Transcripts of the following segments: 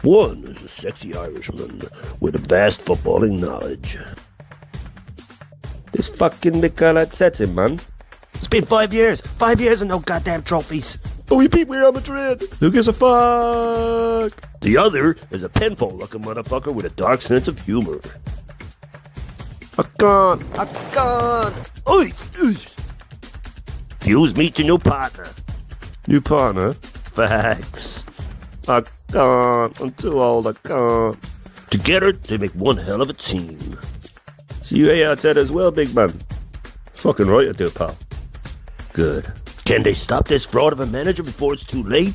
One is a sexy Irishman with a vast footballing knowledge. This fucking Mikel Arteta, man. It's been 5 years. 5 years and no goddamn trophies. But we beat Real Madrid. Who gives a fuck? The other is a pinfall-looking motherfucker with a dark sense of humor. I can't. Oi! Fuse, meet your new partner. New partner? Facts. I can't. I'm too old. I can't. Together, they make one hell of a team. See you Arteta as well, big man. Fucking right I do, pal. Good. Can they stop this fraud of a manager before it's too late?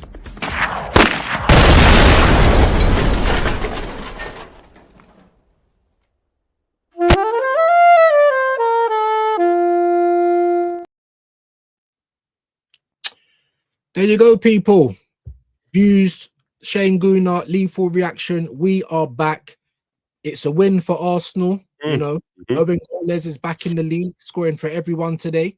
There you go, people. Views, Shane Gooner, Lethal Reaction. We are back. It's a win for Arsenal. You know, Owen Goles is back in the league, scoring for everyone today.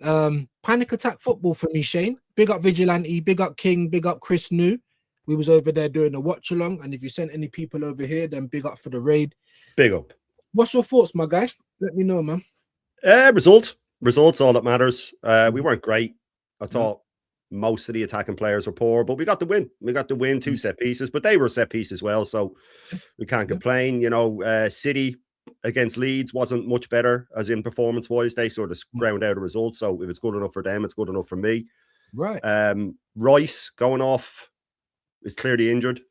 Panic attack football for me, Shane. Big up Vigilante, big up King, big up Chris New. We was over there doing a watch along, and if you sent any people over here, then big up for the raid. Big up. What's your thoughts, my guy? Let me know, man. Results all that matters. We weren't great. I thought most of the attacking players were poor, but we got the win. We got the win, 2 set pieces, but they were set pieces as well, so we can't complain. You know, City against Leeds wasn't much better, as in performance-wise. They sort of ground out a result, so if it's good enough for them, it's good enough for me. Right. Rice going off is clearly injured.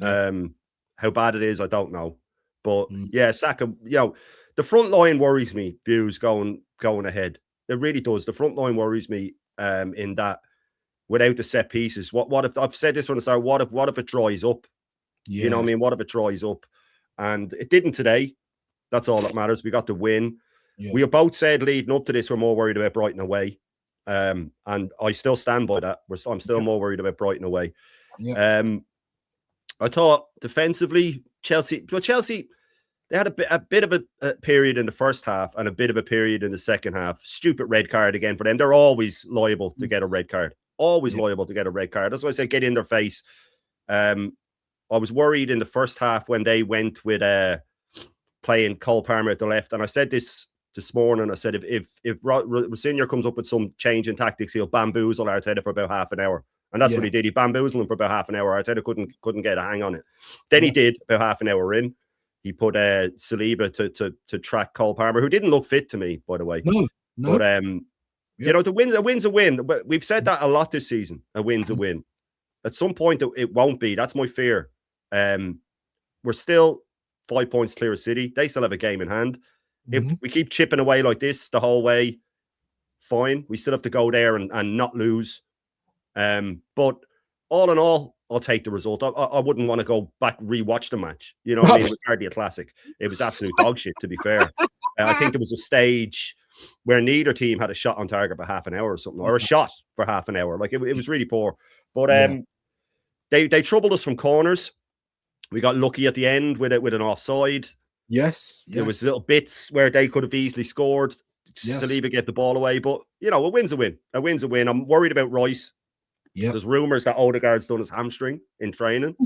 How bad it is, I don't know. But yeah, Saka, you know, the front line worries me, views going ahead. It really does. The front line worries me in that without the set pieces. What if I've said this from the start? What if it dries up? Yeah. You know what I mean? What if it dries up? And it didn't today. That's all that matters. We got the win. Yeah. We both said leading up to this, we're more worried about Brighton away. And I still stand by that. I'm still more worried about Brighton away. Yeah. I thought defensively, Chelsea, they had a bit of a period in the first half and a bit of a period in the second half. Stupid red card again for them. They're always liable to get a red card. Always liable to get a red card. That's why I say get in their face. I was worried in the first half when they went with playing Cole Palmer at the left. And I said this morning. I said, if Rosinha comes up with some change in tactics, he'll bamboozle Arteta for about half an hour. And that's what he did. He bamboozled him for about half an hour. Arteta couldn't get a hang on it. Then he did about half an hour in. He put Saliba to track Cole Palmer, who didn't look fit to me, by the way. No. But you know, a win's a win. But we've said that a lot this season. A win's a win. At some point, it won't be. That's my fear. We're still 5 points clear of City. They still have a game in hand. If we keep chipping away like this the whole way, fine. We still have to go there and not lose. But all in all, I'll take the result. I wouldn't want to go back rewatch the match. You know what I mean? It was hardly a classic. It was absolute dog shit, to be fair. I think there was a stage where neither team had a shot on target for half an hour or something, or a shot for half an hour. Like it was really poor. But they troubled us from corners. We got lucky at the end with an offside. Yes. There was little bits where they could have easily scored. Saliba gave the ball away, but you know, a win's a win. A win's a win. I'm worried about Rice. Yeah. There's rumours that Odegaard's done his hamstring in training.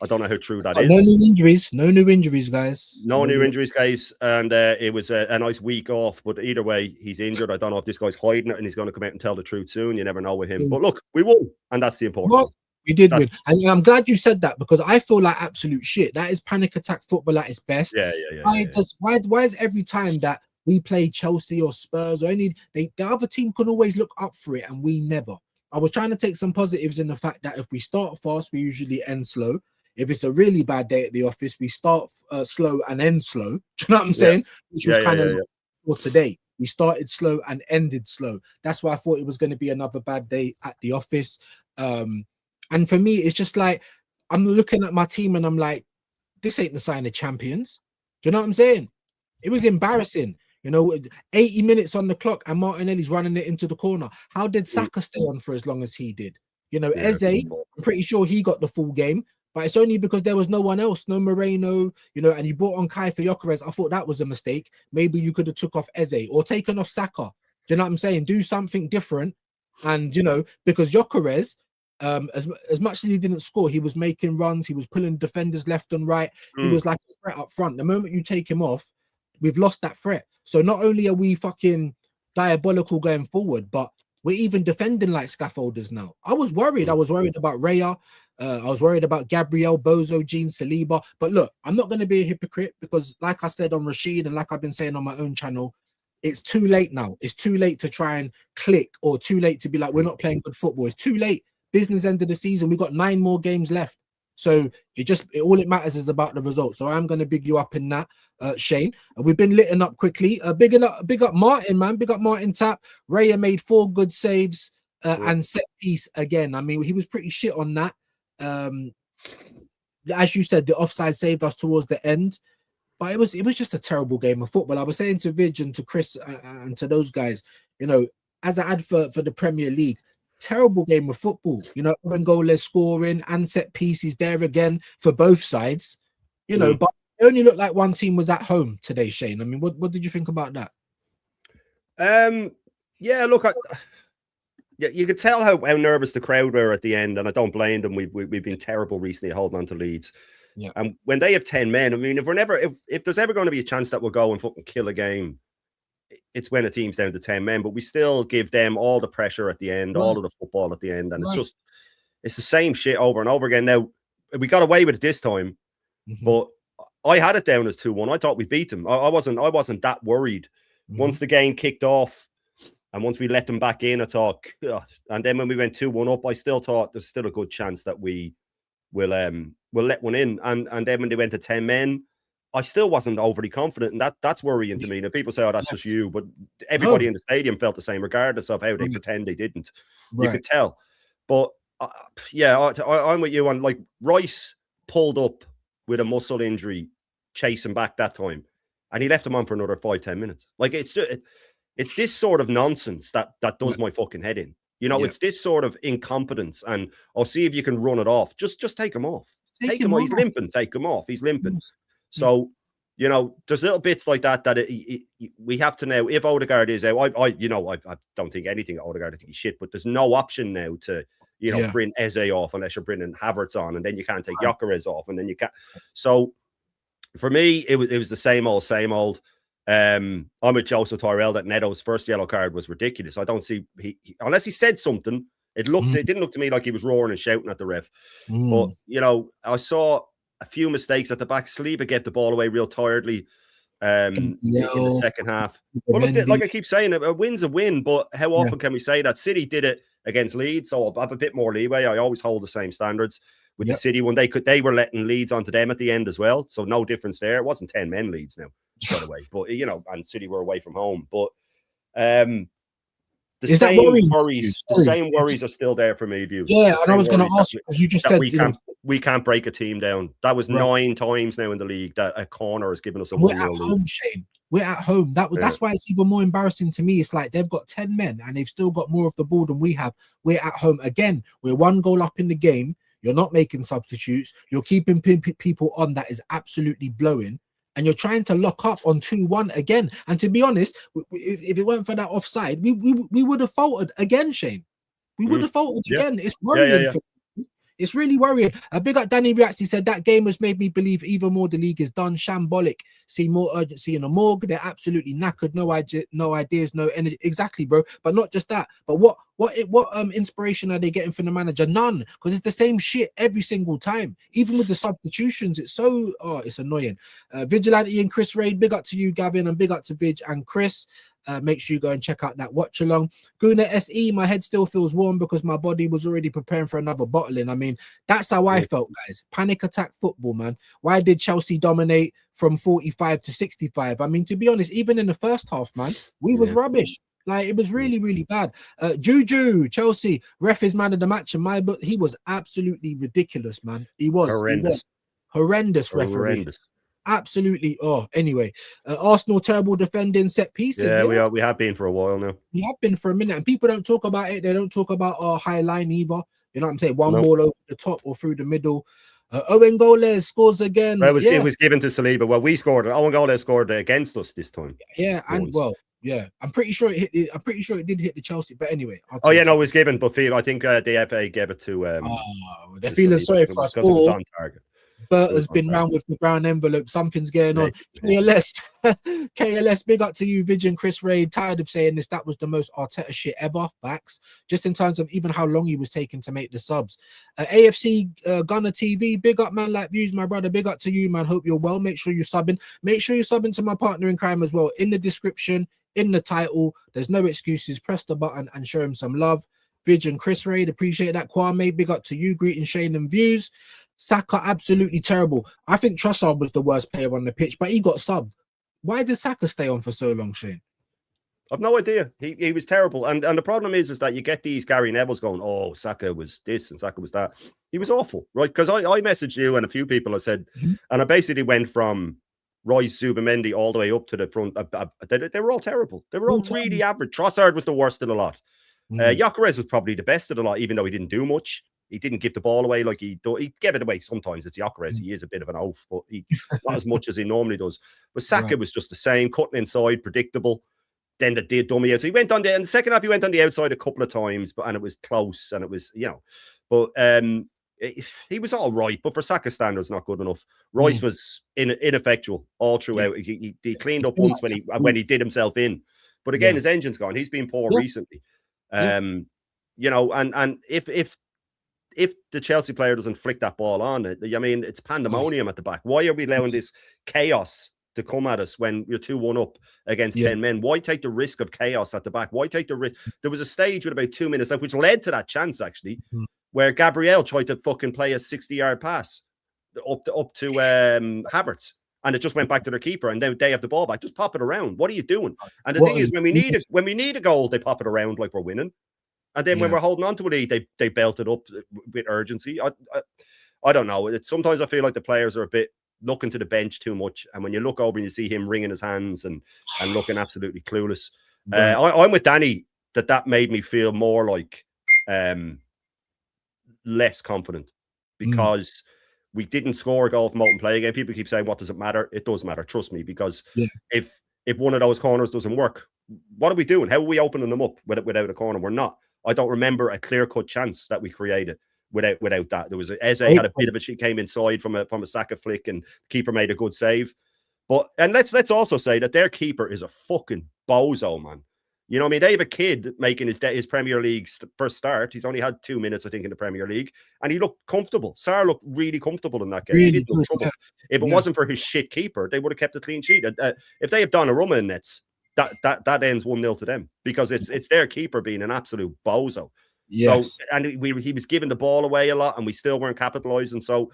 I don't know how true that is. No new injuries. No new injuries, guys. No new injuries, guys. And it was a nice week off. But either way, he's injured. I don't know if this guy's hiding it and he's going to come out and tell the truth soon. You never know with him. But look, we won. And that's the important thing. We did win. And I'm glad you said that because I feel like absolute shit. That is panic attack football at its best. Yeah. Why is every time that we play Chelsea or Spurs or the other team can always look up for it and we never? I was trying to take some positives in the fact that if we start fast, we usually end slow. If it's a really bad day at the office, we start slow and end slow. Do you know what I'm saying? Which was kind of for today. We started slow and ended slow. That's why I thought it was going to be another bad day at the office. And for me, it's just like, I'm looking at my team and I'm like, this ain't the sign of champions. Do you know what I'm saying? It was embarrassing. You know, 80 minutes on the clock and Martinelli's running it into the corner. How did Saka stay on for as long as he did? You know, Eze, I'm pretty sure he got the full game, but it's only because there was no one else, no Moreno, you know, and you brought on Kai for Gyökeres. I thought that was a mistake. Maybe you could have took off Eze or taken off Saka. Do you know what I'm saying? Do something different. And, you know, because Gyökeres, as much as he didn't score, he was making runs, he was pulling defenders left and right. He was like a threat up front. The moment you take him off, we've lost that threat. So not only are we fucking diabolical going forward, but we're even defending like scaffolders now. I was worried. I was worried about Raya. I was worried about Gabriel, Bozo, Jean, Saliba. But look, I'm not going to be a hypocrite because, like I said on Rashid and like I've been saying on my own channel, it's too late now. It's too late to try and click or too late to be like, we're not playing good football. It's too late. Business end of the season. We've got 9 more games left. So all it matters is about the results. So I'm going to big you up in that, Shane. We've been litting up quickly. Big up Martin, man. Big up Martin Tap. Raya made 4 good saves and set piece again. I mean, he was pretty shit on that. As you said, the offside saved us towards the end. But it was just a terrible game of football. I was saying to Vidge and to Chris and to those guys, you know, as I ad for the Premier League, terrible game of football. You know, Bengola scoring and set pieces there again for both sides. You know, but it only looked like one team was at home today, Shane. I mean, what did you think about that? Yeah, look, you could tell how nervous the crowd were at the end, and I don't blame them. We've been terrible recently holding on to leads. Yeah. And when they have 10 men, I mean, if there's ever going to be a chance that we'll go and fucking kill a game, it's when a team's down to 10 men. But we still give them all the pressure at the end, all of the football at the end, and it's the same shit over and over again. Now we got away with it this time, but I had it down as 2-1. I thought we beat them. I wasn't that worried once the game kicked off. And once we let them back in, I thought, and then when we went 2-1 up, I still thought there's still a good chance that we will let one in. And then when they went to 10 men, I still wasn't overly confident. And that's worrying to me. Now, people say, oh, that's just you. But everybody in the stadium felt the same, regardless of how they pretend they didn't. You could tell. But I'm with you on, like, Rice pulled up with a muscle injury, chasing back that time. And he left him on for another 5-10 minutes. Like, it's this sort of nonsense that does my fucking head in. You know, it's this sort of incompetence, and I'll see if you can run it off. Just take him off. Take him off. He's limping. Take him off. He's limping. So, you know, there's little bits like that we have to now. If Odegaard is out, I don't think anything of Odegaard. I think he's shit. But there's no option now to bring Eze off unless you're bringing Havertz on, and then you can't take Gyökeres off, and then you can't. So, for me, it was the same old. I'm with Joseph Tyrell that Neto's first yellow card was ridiculous. I don't see unless he said something. It didn't look to me like he was roaring and shouting at the ref. But you know, I saw a few mistakes at the back. Saliba gave the ball away real tiredly in the second half. But look, like I keep saying, a win's a win. But how often can we say that? City did it against Leeds, so I'll have a bit more leeway. I always hold the same standards with the City when they were letting Leeds onto them at the end as well. So no difference there. It wasn't 10 men Leeds now. By the way, but you know, and City were away from home, but the same worries are still there for me. Yeah, and I was going to ask you, because you just said we can't break a team down. That was 9 times now in the league that a corner has given us a 1-0 lead. We're at home, Shane. We're at home. That's why it's even more embarrassing to me. It's like they've got 10 men and they've still got more of the ball than we have. We're at home again. We're 1 goal up in the game. You're not making substitutes. You're keeping people on. That is absolutely blowing. And you're trying to lock up on 2-1 again. And to be honest, if it weren't for that offside, we would have faltered again, Shane. We would have faltered again. It's worrying. It's really worrying. A big up Danny Riazzi said that game has made me believe even more the league is done. Shambolic. See more urgency in the morgue. They're absolutely knackered. No ideas, no energy. Exactly, bro. But not just that. But what inspiration are they getting from the manager? None. Because it's the same shit every single time. Even with the substitutions, it's annoying. Vigilante and Chris Raid, big up to you, Gavin, and big up to Vidge and Chris. Make sure you go and check out that watch along. Guna SE, my head still feels warm because my body was already preparing for another bottling. I mean, that's how I felt, guys. Panic attack football, man. Why did Chelsea dominate from 45 to 65? I mean, to be honest, even in the first half, man, we was rubbish. Like, it was really, really bad. Juju, Chelsea, ref is man of the match in my book. He was absolutely ridiculous, man. He was horrendous referee. Absolutely. Anyway, Arsenal terrible defending set pieces. Yeah, we have been for a while now. We have been for a minute, and people don't talk about it. They don't talk about our high line either. You know what I'm saying? One ball over the top or through the middle. Owen Goles scores again. Well, it was given to Saliba. Well, we scored. Owen Goles scored against us this time. Yeah, and well, Yeah, I'm pretty sure it hit. I'm pretty sure it did hit the Chelsea. But anyway, oh yeah, no, it was given, but I think the FA gave it to. They're feeling sorry for us because it was on target. Bert has been round with the brown envelope. Something's going on. KLS, KLS, big up to you, Vision, Chris Ray. Tired of saying this. That was the most Arteta shit ever. Facts. Just in terms of even how long he was taking to make the subs. AFC Gunner TV, big up, man. Like views, my brother. Big up to you, man. Hope you're well. Make sure you're subbing. Make sure you're subbing to my partner in crime as well. In the description, in the title. There's no excuses. Press the button and show him some love. Vision, Chris Ray, appreciate that. Kwame, big up to you. Greetings, Shane, and views. Saka, absolutely terrible. I think Trossard was the worst player on the pitch, but he got subbed. Why did Saka stay on for so long, Shane? I've no idea. He was terrible. And the problem is that you get these Gary Neville's going, oh, Saka was this and Saka was that. He was awful, right? Because I messaged you and a few people, I said, and I basically went from Royce, Zubimendi all the way up to the front. They were all terrible. They were all really average. Trossard was the worst of the lot. Gyökeres was probably the best of the lot, even though he didn't do much. He didn't give the ball away like he gave it away sometimes. It's Gyökeres. He is a bit of an oaf, but not as much as he normally does. But Saka was just the same, cutting inside, predictable. Then the dummy out. So he went on in the second half, he went on the outside a couple of times, and it was close, and it was, but he was all right. But for Saka standards, not good enough. Royce was ineffectual all throughout. He cleaned up once when he did himself in. But again, his engine's gone. He's been poor recently. And if the Chelsea player doesn't flick that ball on, I mean, it's pandemonium at the back. Why are we allowing this chaos to come at us when you're 2-1 up against 10 men? Why take the risk of chaos at the back? Why take the risk? There was a stage with about 2 minutes left, which led to that chance, actually, where Gabriel tried to fucking play a 60-yard pass up to Havertz. And it just went back to their keeper, and then they have the ball back. Just pop it around. What are you doing? And the thing is, when we need a goal, they pop it around like we're winning. And then when we're holding on to it, they belt it up with urgency. I don't know. Sometimes I feel like the players are a bit looking to the bench too much. And when you look over and you see him wringing his hands and looking absolutely clueless, I'm with Danny that made me feel more like less confident because we didn't score a goal from open play again. People keep saying, what does it matter? It does matter. Trust me, because if one of those corners doesn't work, what are we doing? How are we opening them up without a corner? We're not. I don't remember a clear-cut chance that we created without that. There was Eze had a bit of she came inside from a Saka flick, and the keeper made a good save. And let's also say that their keeper is a fucking bozo, man. You know what I mean? They have a kid making his Premier League first start. He's only had 2 minutes, I think, in the Premier League, and he looked comfortable. Sarr looked really comfortable in that game. Really he didn't look trouble. If it wasn't for his shit keeper, they would have kept a clean sheet. If they have Donnarumma in nets, that ends 1-0 to them, because it's their keeper being an absolute bozo. Yes. So, and he was giving the ball away a lot, and we still weren't capitalizing. So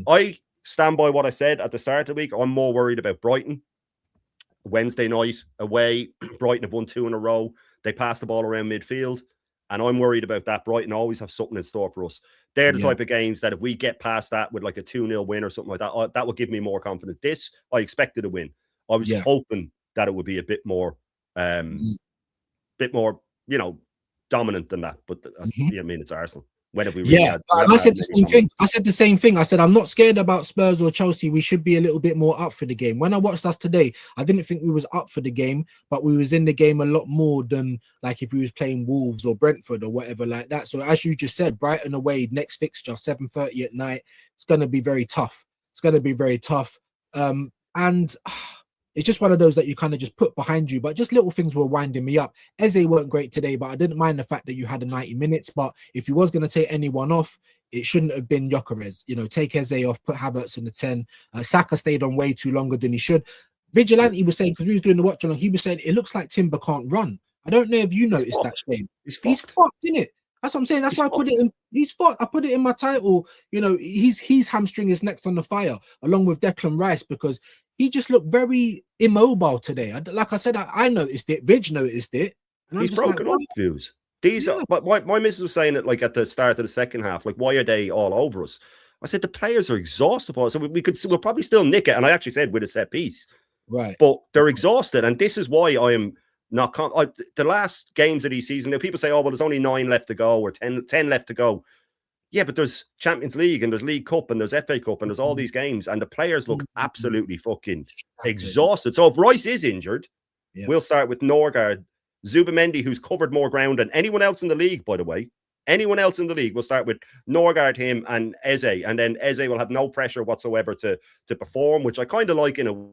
I stand by what I said at the start of the week. I'm more worried about Brighton. Wednesday night away, Brighton have won 2 in a row. They pass the ball around midfield, and I'm worried about that. Brighton always have something in store for us. They're the type of games that if we get past that with like a 2-0 win or something like that, that will give me more confidence. This, I expected a win. I was hoping that it would be a bit more, dominant than that. But I mean, it's Arsenal. When have we really had, and I said the same thing. I said the same thing. I said, I'm not scared about Spurs or Chelsea. We should be a little bit more up for the game. When I watched us today, I didn't think we was up for the game, but we was in the game a lot more than like if we was playing Wolves or Brentford or whatever like that. So as you just said, Brighton away, next fixture, 7:30 at night. It's going to be very tough. It's going to be very tough. And it's just one of those that you kind of just put behind you, but just little things were winding me up. Eze weren't great today, but I didn't mind the fact that you had a 90 minutes. But if you was going to take anyone off, it shouldn't have been Gyökeres. Take Eze off, put Havertz in the 10. Saka stayed on way too longer than he should. Vigilante was saying, because we was doing the watch along, he was saying it looks like Timber can't run. I don't know if you noticed that, Shane. He's fucked, isn't it? That's what I'm saying. That's why I put it in. He's fucked. I put it in my title. His hamstring is next on the fire, along with Declan Rice, because he just looked very immobile today. Like I said, I noticed it. Vig noticed it. And he's broken up views. These are, but my missus was saying it like at the start of the second half, like, why are they all over us? I said, the players are exhausted. So we'll probably still nick it. And I actually said with a set piece. Right. But they're exhausted. And this is why I am not, the last games of the season, people say, oh, well, there's only 9 left to go or 10 left to go. Yeah, but there's Champions League and there's League Cup and there's FA Cup and there's all these games, and the players look absolutely fucking exhausted. So if Rice is injured, Yeah. We'll start with Norgard, Zubamendi, who's covered more ground than anyone else in the league, by the way. Anyone else in the league will start with Norgard, him, and Eze, and then Eze will have no pressure whatsoever to perform, which I kind of like in a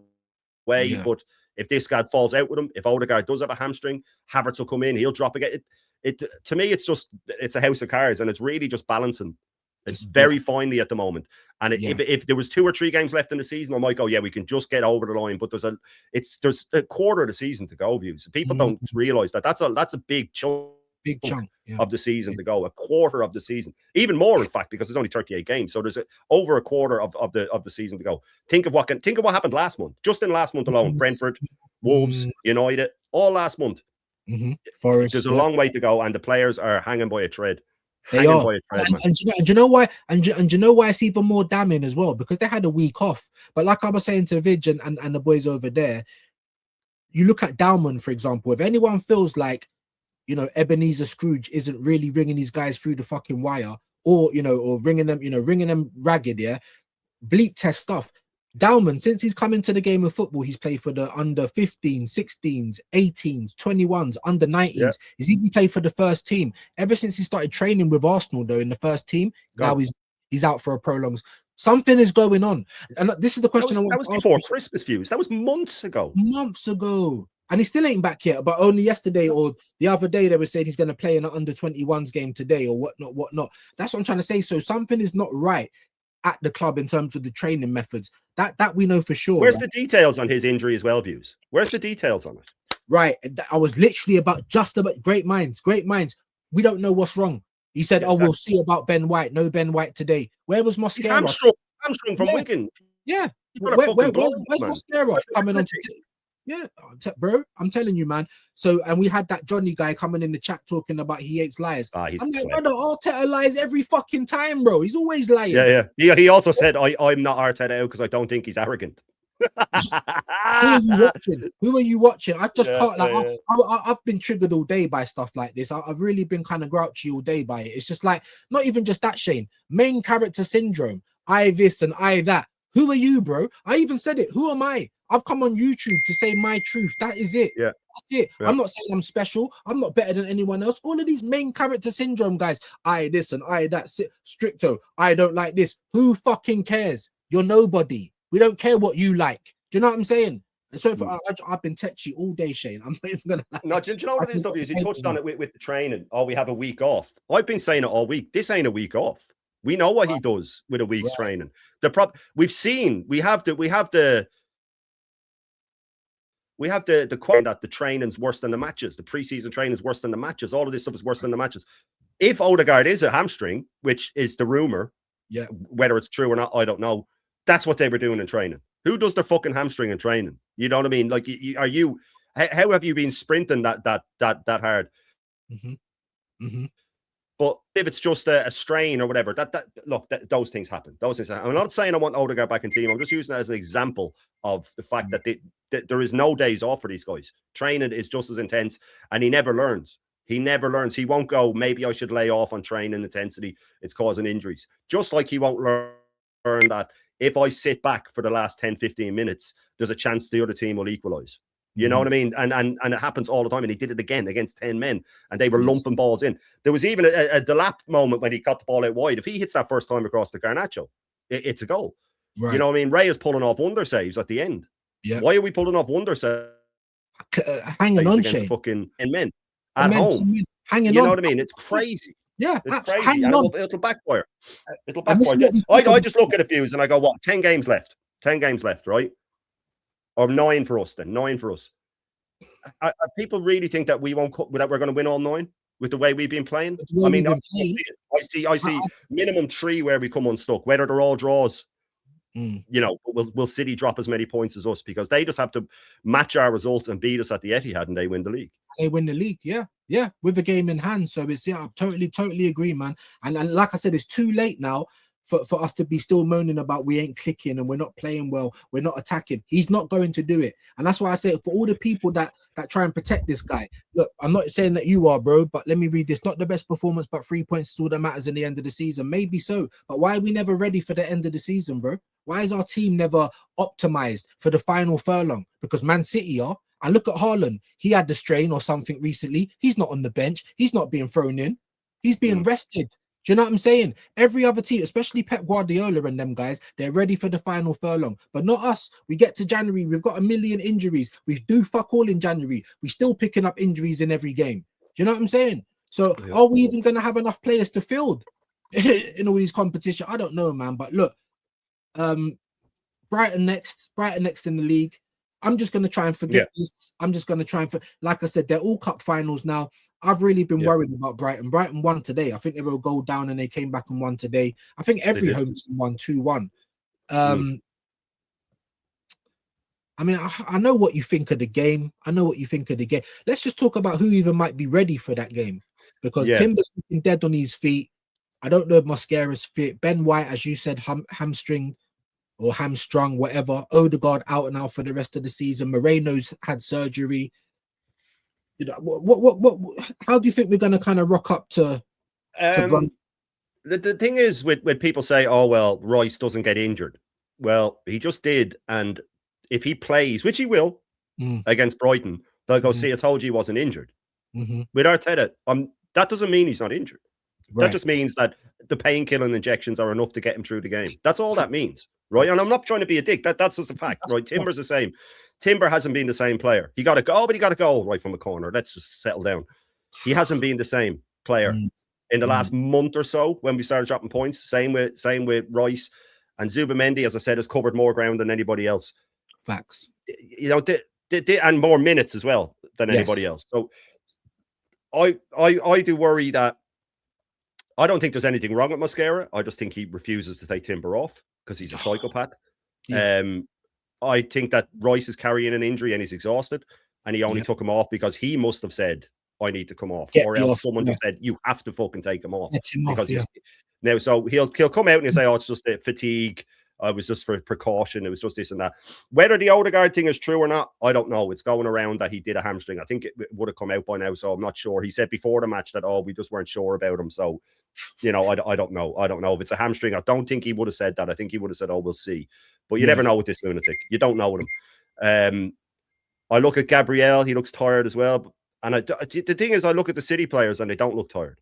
way. Yeah. But if this guy falls out with him, if Odegaard does have a hamstring, Havertz will come in, he'll drop again. It to me, it's a house of cards, and it's really just balancing. It's very finely at the moment. And if there was 2 or 3 games left in the season, I might go, yeah, we can just get over the line. But there's a quarter of the season to go. Views. People don't realize that that's a big chunk. Of the season to go, a quarter of the season, even more in fact, because there's only 38 games, so there's over a quarter of the season to go. Think of what happened last month, just in last month alone. Brentford, Wolves, United, all last month. Forest, there's a long way to go, and the players are hanging by a thread. They are. And you know why? And you know why it's even more damning as well? Because they had a week off. But like I was saying to Vidge and the boys over there, you look at Dalman, for example. If anyone feels like, you know, Ebenezer Scrooge isn't really ringing these guys through the fucking wire, or ringing them ragged, bleep test stuff. Dalman, since he's come into the game of football, he's played for the under 15s, 16s, 18s, 21s, under 90s. Yeah. He's even played for the first team. Ever since he started training with Arsenal, though, in the first team, now he's out for a prolonged. Something is going on, and this is the question. That was before Christmas, Views. That was months ago. And he still ain't back yet, but only yesterday or the other day they were saying he's going to play in an under-21s game today or whatnot. That's what I'm trying to say. So something is not right at the club in terms of the training methods. That we know for sure. Where's the details on his injury as well, Views? Where's the details on it? Right. I was literally about great minds. We don't know what's wrong. He said, we'll see about Ben White. No Ben White today. Where was Mosquera? Hamstring from Wigan. Yeah. Where's Mosquera coming on today? Yeah, bro, I'm telling you, man. So, and we had that Johnny guy coming in the chat talking about he hates liars. I'm like, brother, Arteta lies every fucking time, bro. He's always lying. Yeah. He also said, I'm not Arteta out because I don't think he's arrogant. Who are you watching? I just can't. Like, I've been triggered all day by stuff like this. I've really been kind of grouchy all day by it. It's just like, not even just that, Shane. Main character syndrome. I this and I that. Who are you, bro? I even said it. Who am I? I've come on YouTube to say my truth. That is it. Yeah. That's it. Yeah. I'm not saying I'm special. I'm not better than anyone else. All of these main character syndrome guys. I this and I that. Stricto. I don't like this. Who fucking cares? You're nobody. We don't care what you like. Do you know what I'm saying? And so I've been tetchy all day, Shane. I'm not even gonna. No, do you know what it is, though? You touched on it with the training. Oh, we have a week off. I've been saying it all week. This ain't a week off. We know what he does with a week's training. We have the quote that the training's worse than the matches. The preseason training is worse than the matches. All of this stuff is worse than the matches. If Odegaard is a hamstring, which is the rumor, whether it's true or not, I don't know. That's what they were doing in training. Who does their fucking hamstring in training? You know what I mean? Like, how have you been sprinting that hard? But if it's just a strain or whatever, those things happen. I'm not saying I want Odegaard back in team. I'm just using it as an example of the fact that there is no days off for these guys. Training is just as intense, and he never learns. He won't go, maybe I should lay off on training intensity. It's causing injuries. Just like he won't learn that if I sit back for the last 10, 15 minutes, there's a chance the other team will equalize. You know what I mean? And it happens all the time. And he did it again against 10 men. And they were lumping balls in. There was even a Delap moment when he got the ball out wide. If he hits that first time across the Garnacho, it's a goal. Right. You know what I mean? Ray is pulling off wonder saves at the end. Yeah. Why are we pulling off wonder saves? Hanging on, Shane. Fucking 10 men at home. Hanging on. You know what I mean? It's crazy. Yeah, it's crazy. It'll backfire. It'll backfire. I just look at a few and I go, what? 10 games left. 10 games left, right? Or 9 for us then. 9 for us. People really think that we're going to win all 9 with the way we've been playing? I mean, I see minimum 3 where we come unstuck, whether they're all draws. You know, will City drop as many points as us because they just have to match our results and beat us at the Etihad and they win the league. They win the league, yeah, with the game in hand. So it's I totally agree, man. And like I said, it's too late now for us to be still moaning about we ain't clicking and we're not playing well, we're not attacking. He's not going to do it. And that's why I say for all the people that try and protect this guy, look, I'm not saying that you are, bro, but let me read this. Not the best performance, but 3 points is all that matters in the end of the season. Maybe so. But why are we never ready for the end of the season, bro? Why is our team never optimized for the final furlong? Because Man City are, And look at Haaland. He had the strain or something recently. He's not on the bench. He's not being thrown in. He's being rested. Do you know what I'm saying? Every other team, especially Pep Guardiola and them guys, they're ready for the final furlong. But not us. We get to January, we've got a million injuries. We do fuck all in January. We're still picking up injuries in every game. Do you know what I'm saying? So are we even going to have enough players to field in all these competitions? I don't know, man. But look, Brighton next in the league. I'm just going to try and forget this. I'm just going to try and, like I said, they're all cup finals now. I've really been worried about Brighton. Brighton won today. I think they will go down and they came back and won today. I think every home team won 2-1. I mean, I know what you think of the game. Let's just talk about who even might be ready for that game. Because Timber's looking dead on his feet. I don't know if Mosquera's fit. Ben White, as you said, hamstring or hamstrung, whatever. Odegaard out and out for the rest of the season. Moreno's had surgery. You know, what how do you think we're going to kind of rock up to the thing is with people say, oh well, Rice doesn't get injured. Well, he just did, and if he plays, which he will against Brighton, they'll go, see, I told you he wasn't injured. With Arteta, that doesn't mean he's not injured. That just means that the painkilling injections are enough to get him through the game. That's all that means, right? And I'm not trying to be a dick. That's just a fact, right? Timber's the same. Timber hasn't been the same player. He got a goal, but he got a goal right from the corner. Let's just settle down. He hasn't been the same player in the last month or so when we started dropping points. Same with Rice, and Zubimendi, as I said, has covered more ground than anybody else. Facts. You know, and more minutes as well than anybody else. So I do worry that I don't think there's anything wrong with Mosquera. I just think he refuses to take Timber off because he's a psychopath. I think that Rice is carrying an injury and he's exhausted, and he only took him off because he must have said, I need to come off. Or else someone just said, you have to fucking take him off. Now, so he'll come out and he'll say, oh, it's just a fatigue. It was just for precaution. It was just this and that. Whether the Odegaard thing is true or not, I don't know. It's going around that he did a hamstring. I think it would have come out by now, so I'm not sure. He said before the match that, oh, we just weren't sure about him. So, you know, I don't know. I don't know if it's a hamstring. I don't think he would have said that. I think he would have said, oh, we'll see. But you never know with this lunatic. You don't know with him. I look at Gabriel. He looks tired as well. And the thing is, I look at the City players and they don't look tired.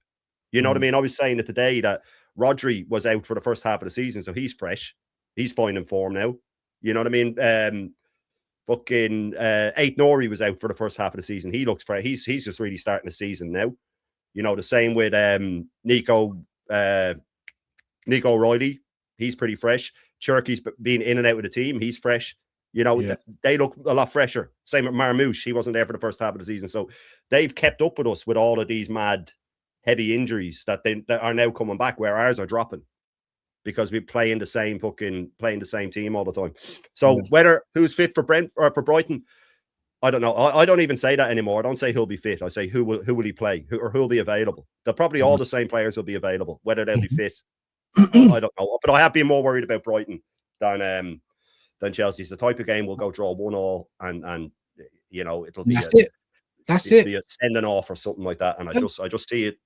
You know what I mein? I was saying it today that Rodri was out for the first half of the season, so he's fresh. He's finding form now. You know what I mean? Fucking Aït-Nouri was out for the first half of the season. He looks fresh. He's just really starting the season now. You know, the same with Nico O'Reilly. He's pretty fresh. Cherky's been in and out with the team. He's fresh. You know, they look a lot fresher. Same with Marmouche. He wasn't there for the first half of the season. So they've kept up with us with all of these mad, heavy injuries that are now coming back, where ours are dropping because we playing the same team all the time. So whether who's fit for Brent or for Brighton, I don't know. I don't even say that anymore. I don't say he'll be fit. I say who will he play, who will be available. They'll probably all the same players will be available. Whether they'll be fit, I don't know. But I have been more worried about Brighton than Chelsea. It's the type of game we'll go draw 1-1 and you know it'll be That's it. Be a sending off or something like that. And I just see it.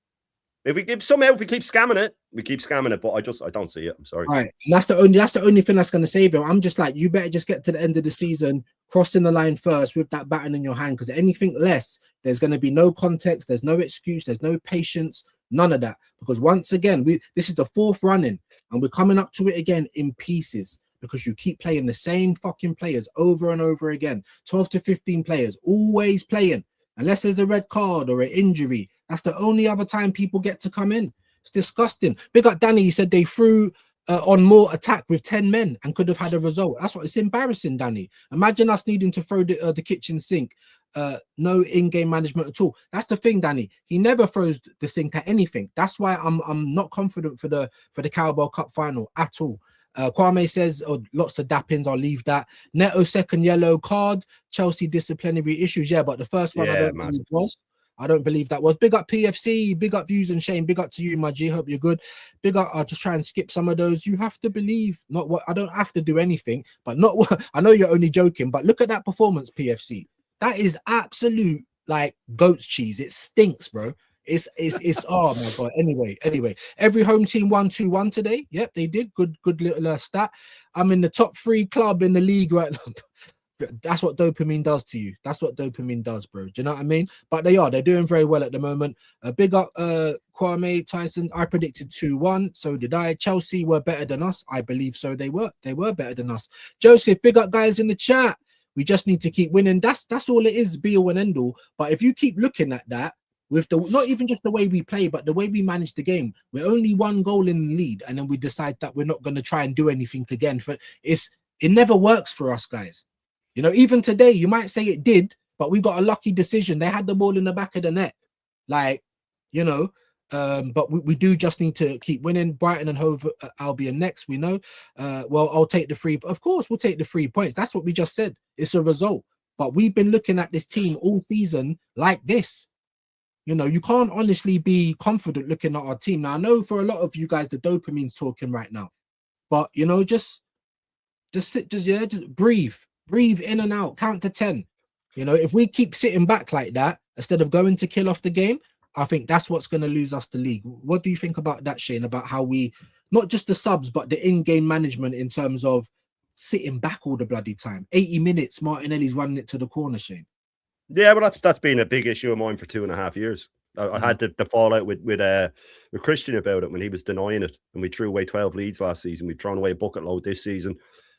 If we keep scamming it, but I don't see it. I'm sorry. All right. And that's the only thing that's going to save him. I'm just like, you better just get to the end of the season, crossing the line first with that baton in your hand, because anything less, there's going to be no context, there's no excuse, there's no patience, none of that. Because once again, this is the fourth running, and we're coming up to it again in pieces because you keep playing the same fucking players over and over again. 12 to 15 players, always playing. Unless there's a red card or an injury, that's the only other time people get to come in. It's disgusting. Big up Danny. He said they threw on more attack with 10 men and could have had a result. That's what it's embarrassing, Danny. Imagine us needing to throw the kitchen sink. No in-game management at all. That's the thing, Danny. He never throws the sink at anything. That's why I'm not confident for the Carabao Cup final at all. Kwame says, lots of dappings, I'll leave that. Neto second yellow card, Chelsea disciplinary issues. Yeah, but the first one I don't believe that was. Big up PFC, big up Views and Shane, big up to you, my G. Hope you're good. Big up, I'll just try and skip some of those. You have to believe, not what I don't have to do anything, but not what I know you're only joking, but look at that performance, PFC. That is absolute like goat's cheese. It stinks, bro. It's oh my god. Anyway, every home team won 2-1 today. Yep, they did. Good little stat. I'm in the top 3 club in the league right now. That's what dopamine does to you. That's what dopamine does, bro. Do you know what I mean? But they're doing very well at the moment. Big up Kwame Tyson. I predicted 2-1. So did I. Chelsea were better than us. I believe so. They were better than us. Joseph, big up guys in the chat. We just need to keep winning. That's all it is, be all and end all. But if you keep looking at that, with the not even just the way we play, but the way we manage the game, we're only 1 goal in the lead, and then we decide that we're not going to try and do anything again. It never works for us, guys. You know, even today, you might say it did, but we got a lucky decision. They had the ball in the back of the net. Like, you know, but we do just need to keep winning. Brighton and Hove Albion next, we know. Well, I'll take the 3. Of course, we'll take the 3 points. That's what we just said. It's a result. But we've been looking at this team all season like this. You know, you can't honestly be confident looking at our team. Now, I know for a lot of you guys, the dopamine's talking right now. But, you know, just breathe. Breathe in and out, count to 10. You know, if we keep sitting back like that, instead of going to kill off the game, I think that's what's going to lose us the league. What do you think about that, Shane, about how we, not just the subs, but the in-game management in terms of sitting back all the bloody time? 80 minutes, Martinelli's running it to the corner, Shane. Yeah, but that's been a big issue of mine for 2.5 years. I had the fallout with Christian about it when he was denying it, and we threw away 12 leads last season. We've thrown away a bucket load this season.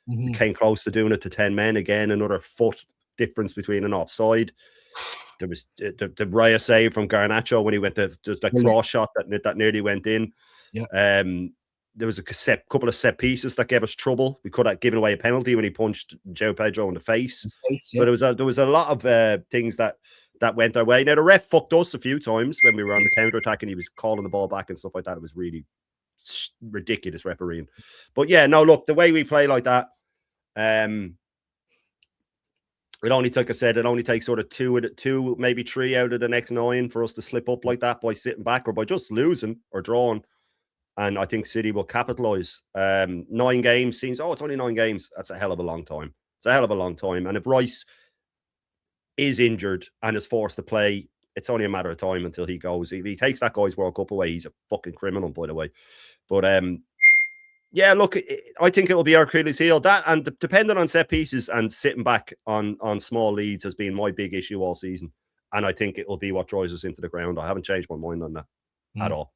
We came close to doing it to 10 men again. Another foot difference between an offside. There was the Raya save from Garnacho when he went that cross shot that nearly went in. Yeah. There was a couple of set pieces that gave us trouble. We could have given away a penalty when he punched João Pedro in the face. So there was a lot of things that went our way. Now the ref fucked us a few times when we were on the counter attack and he was calling the ball back and stuff like that. It was really ridiculous refereeing. But yeah, no, look, the way we play like that, it only, like I said, it only takes sort of 2, maybe 3 out of the next 9 for us to slip up like that by sitting back or by just losing or drawing. And I think City will capitalise. 9 games seems, it's only 9 games. That's a hell of a long time. It's a hell of a long time. And if Rice is injured and is forced to play, it's only a matter of time until he goes. If he takes that guy's World Cup away, he's a fucking criminal, by the way. But yeah, look, I think it will be our Achilles heel. That and depending on set pieces and sitting back on small leads has been my big issue all season. And I think it will be what drives us into the ground. I haven't changed my mind on that at all.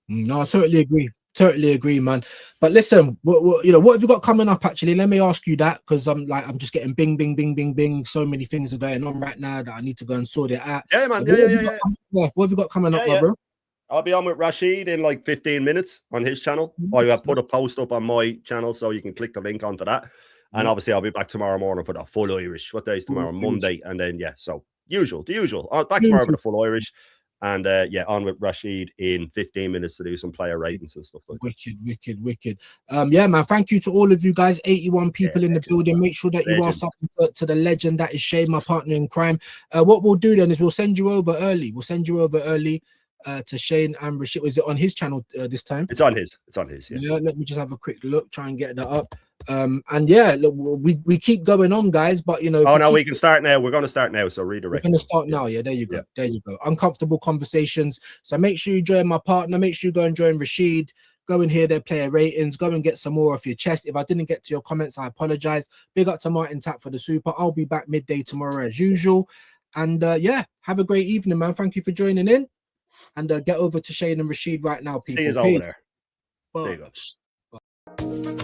No, I totally agree. Totally agree, man. But listen, what have you got coming up? Actually, let me ask you that, because I'm just getting bing, bing, bing, bing, bing. So many things are going on right now that I need to go and sort it out. Yeah, man. What have you got coming up, my bro? I'll be on with Rashid in like 15 minutes on his channel. I have put a post up on my channel, so you can click the link onto that. And obviously, I'll be back tomorrow morning for the full Irish. What day is tomorrow? Monday. And then, so the usual. Back tomorrow for the full Irish. And on with Rashid in 15 minutes to do some player ratings and stuff like that. Wicked. Yeah, man. Thank you to all of you guys. 81 people in the building. Make sure that you are something to the legend that is Shane, my partner in crime. What we'll do then is we'll send you over early. To Shane and Rashid. Was it on his channel this time? It's on his. Yeah. Let me just have a quick look. Try and get that up. And yeah, look, we keep going on, guys. But we can start now. We're going to start now. So redirect. We're going to start now. Yeah, there you go. There you go. Uncomfortable conversations. So make sure you join my partner. Make sure you go and join Rashid. Go and hear their player ratings. Go and get some more off your chest. If I didn't get to your comments, I apologize. Big up to Martin Tap for the super. I'll be back midday tomorrow as usual. And have a great evening, man. Thank you for joining in. And get over to Shane and Rashid right now, people. See you over there. There you go.